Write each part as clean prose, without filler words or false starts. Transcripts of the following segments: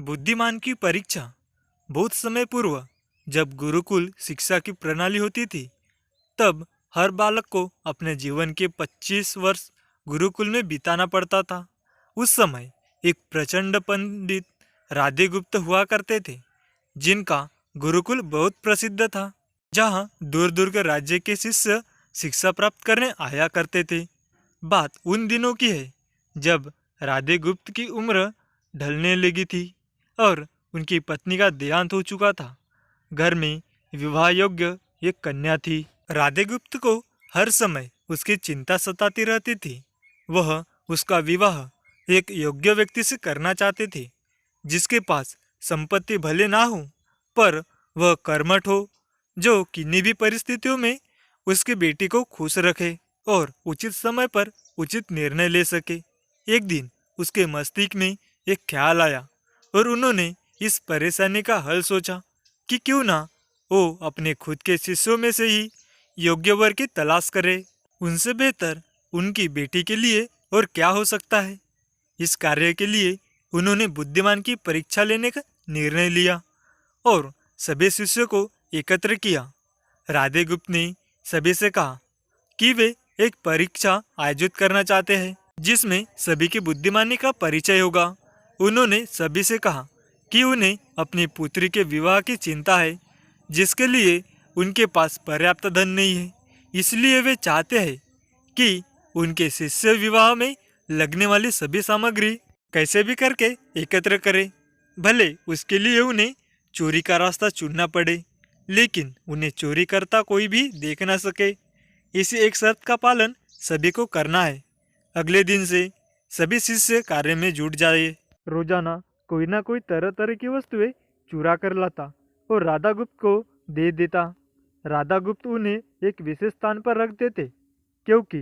बुद्धिमान की परीक्षा। बहुत समय पूर्व जब गुरुकुल शिक्षा की प्रणाली होती थी, तब हर बालक को अपने जीवन के 25 वर्ष गुरुकुल में बिताना पड़ता था। उस समय एक प्रचंड पंडित राधे गुप्त हुआ करते थे, जिनका गुरुकुल बहुत प्रसिद्ध था, जहाँ दूर दूर के राज्य के शिष्य शिक्षा प्राप्त करने आया करते थे। बात उन दिनों की है जब राधे गुप्त की उम्र ढलने लगी थी और उनकी पत्नी का देहांत हो चुका था। घर में विवाह योग्य एक कन्या थी। राधे गुप्त को हर समय उसकी चिंता सताती रहती थी। वह उसका विवाह एक योग्य व्यक्ति से करना चाहते थे, जिसके पास संपत्ति भले ना हो, पर वह कर्मठ हो, जो किन्हीं भी परिस्थितियों में उसकी बेटी को खुश रखे और उचित समय पर उचित निर्णय ले सके। एक दिन उसके मस्तिष्क में एक ख्याल आया और उन्होंने इस परेशानी का हल सोचा कि क्यों ना वो अपने खुद के शिष्यों में से ही योग्य वर की तलाश करे। उनसे बेहतर उनकी बेटी के लिए और क्या हो सकता है। इस कार्य के लिए उन्होंने बुद्धिमान की परीक्षा लेने का निर्णय लिया और सभी शिष्यों को एकत्र किया। राधे गुप्त ने सभी से कहा कि वे एक परीक्षा आयोजित करना चाहते हैं, जिसमें सभी की बुद्धिमानी का परिचय होगा। उन्होंने सभी से कहा कि उन्हें अपनी पुत्री के विवाह की चिंता है, जिसके लिए उनके पास पर्याप्त धन नहीं है। इसलिए वे चाहते हैं कि उनके शिष्य विवाह में लगने वाली सभी सामग्री कैसे भी करके एकत्र करें। भले उसके लिए उन्हें चोरी का रास्ता चुनना पड़े, लेकिन उन्हें चोरी करता कोई भी देख ना सके। इसी एक शर्त का पालन सभी को करना है। अगले दिन से सभी शिष्य कार्य में जुट जाए। रोजाना कोई ना कोई तरह तरह की वस्तुएं चुरा कर लाता और राधा गुप्त को दे देता। राधा गुप्त उन्हें एक विशेष स्थान पर रख देते, क्योंकि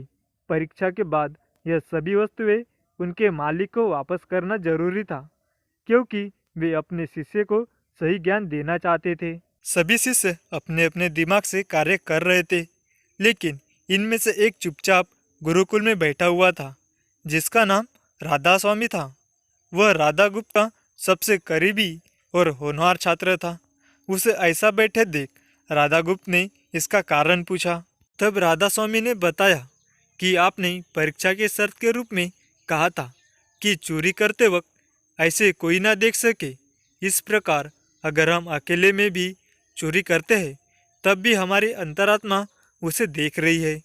परीक्षा के बाद यह सभी वस्तुएं उनके मालिक को वापस करना जरूरी था, क्योंकि वे अपने शिष्य को सही ज्ञान देना चाहते थे। सभी शिष्य अपने अपने दिमाग से कार्य कर रहे थे, लेकिन इनमें से एक चुपचाप गुरुकुल में बैठा हुआ था, जिसका नाम राधा स्वामी था। वह राधा गुप्त का सबसे करीबी और होनहार छात्र था। उसे ऐसा बैठे देख राधा गुप्त ने इसका कारण पूछा। तब राधा स्वामी ने बताया कि आपने परीक्षा के शर्त के रूप में कहा था कि चोरी करते वक्त ऐसे कोई ना देख सके। इस प्रकार अगर हम अकेले में भी चोरी करते हैं, तब भी हमारी अंतरात्मा उसे देख रही है।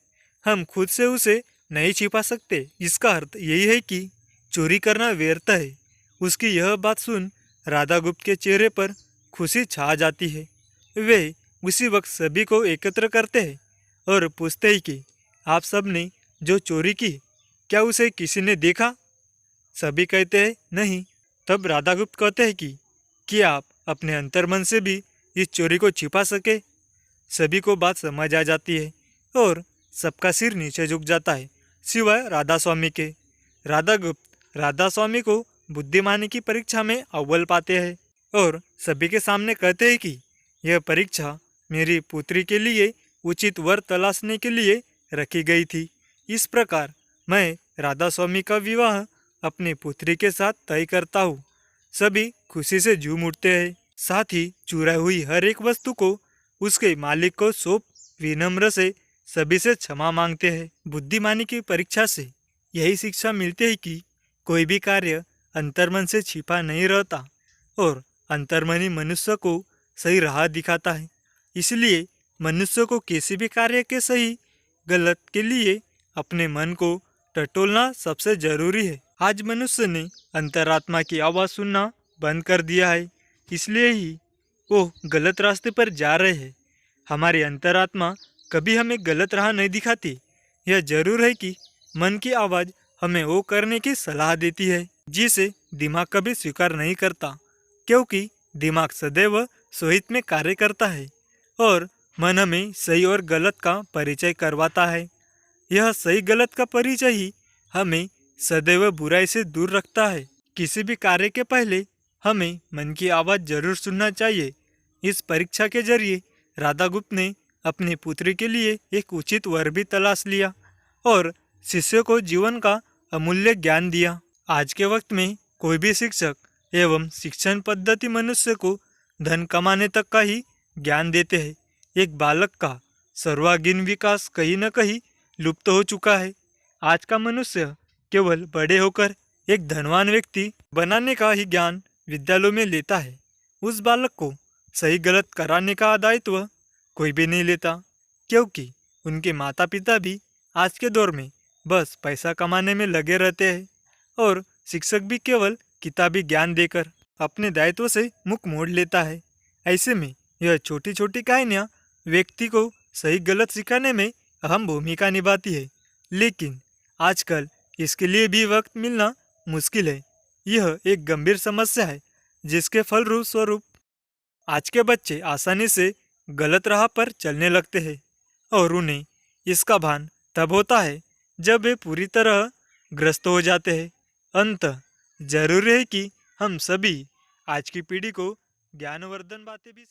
हम खुद से उसे नहीं छिपा सकते। इसका अर्थ यही है कि चोरी करना व्यर्थ है। उसकी यह बात सुन राधा गुप्त के चेहरे पर खुशी छा जाती है। वे उसी वक्त सभी को एकत्र करते हैं और पूछते हैं कि आप सब ने जो चोरी की, क्या उसे किसी ने देखा? सभी कहते हैं नहीं। तब राधा गुप्त कहते हैं कि आप अपने अंतर्मन से भी इस चोरी को छिपा सके। सभी को बात समझ आ जाती है और सबका सिर नीचे झुक जाता है, सिवाय राधा स्वामी के। राधा गुप्त राधा स्वामी को बुद्धिमानी की परीक्षा में अव्वल पाते हैं और सभी के सामने कहते हैं कि यह परीक्षा मेरी पुत्री के लिए उचित वर तलाशने के लिए रखी गई थी। इस प्रकार मैं राधा स्वामी का विवाह अपनी पुत्री के साथ तय करता हूँ। सभी खुशी से झूम उठते हैं। साथ ही चुराई हुई हर एक वस्तु को उसके मालिक को सौंप विनम्र से सभी से क्षमा मांगते हैं। बुद्धिमानी की परीक्षा से यही शिक्षा मिलती है कि कोई भी कार्य अंतर्मन से छिपा नहीं रहता और अंतर्मनी मनुष्य को सही राह दिखाता है। इसलिए मनुष्य को किसी भी कार्य के सही गलत के लिए अपने मन को टटोलना सबसे जरूरी है। आज मनुष्य ने अंतरात्मा की आवाज़ सुनना बंद कर दिया है, इसलिए ही वो गलत रास्ते पर जा रहे हैं। हमारी अंतरात्मा कभी हमें गलत राह नहीं दिखाती। यह जरूर है कि मन की आवाज़ हमें वो करने की सलाह देती है जिसे दिमाग कभी स्वीकार नहीं करता, क्योंकि दिमाग सदैव स्वहित में कार्य करता है और मन हमें सही और गलत का परिचय करवाता है। यह सही गलत का परिचय ही हमें सदैव बुराई से दूर रखता है। किसी भी कार्य के पहले हमें मन की आवाज़ जरूर सुनना चाहिए। इस परीक्षा के जरिए राधा गुप्त ने अपनी पुत्री के लिए एक उचित वर भी तलाश लिया और शिष्य को जीवन का अमूल्य ज्ञान दिया। आज के वक्त में कोई भी शिक्षक एवं शिक्षण पद्धति मनुष्य को धन कमाने तक का ही ज्ञान देते हैं। एक बालक का सर्वांगीण विकास कहीं न कहीं लुप्त हो चुका है। आज का मनुष्य केवल बड़े होकर एक धनवान व्यक्ति बनाने का ही ज्ञान विद्यालयों में लेता है। उस बालक को सही गलत कराने का दायित्व कोई भी नहीं लेता, क्योंकि उनके माता पिता भी आज के दौर में बस पैसा कमाने में लगे रहते हैं और शिक्षक भी केवल किताबी ज्ञान देकर अपने दायित्व से मुख मोड़ लेता है। ऐसे में यह छोटी छोटी कहानियाँ व्यक्ति को सही गलत सिखाने में अहम भूमिका निभाती है, लेकिन आजकल इसके लिए भी वक्त मिलना मुश्किल है। यह एक गंभीर समस्या है जिसके फलरूप स्वरूप आज के बच्चे आसानी से गलत राह पर चलने लगते हैं और उन्हें इसका भान तब होता है जब वे पूरी तरह ग्रस्त हो जाते हैं। अंततः जरूरी है कि हम सभी आज की पीढ़ी को ज्ञानवर्धन बातें भी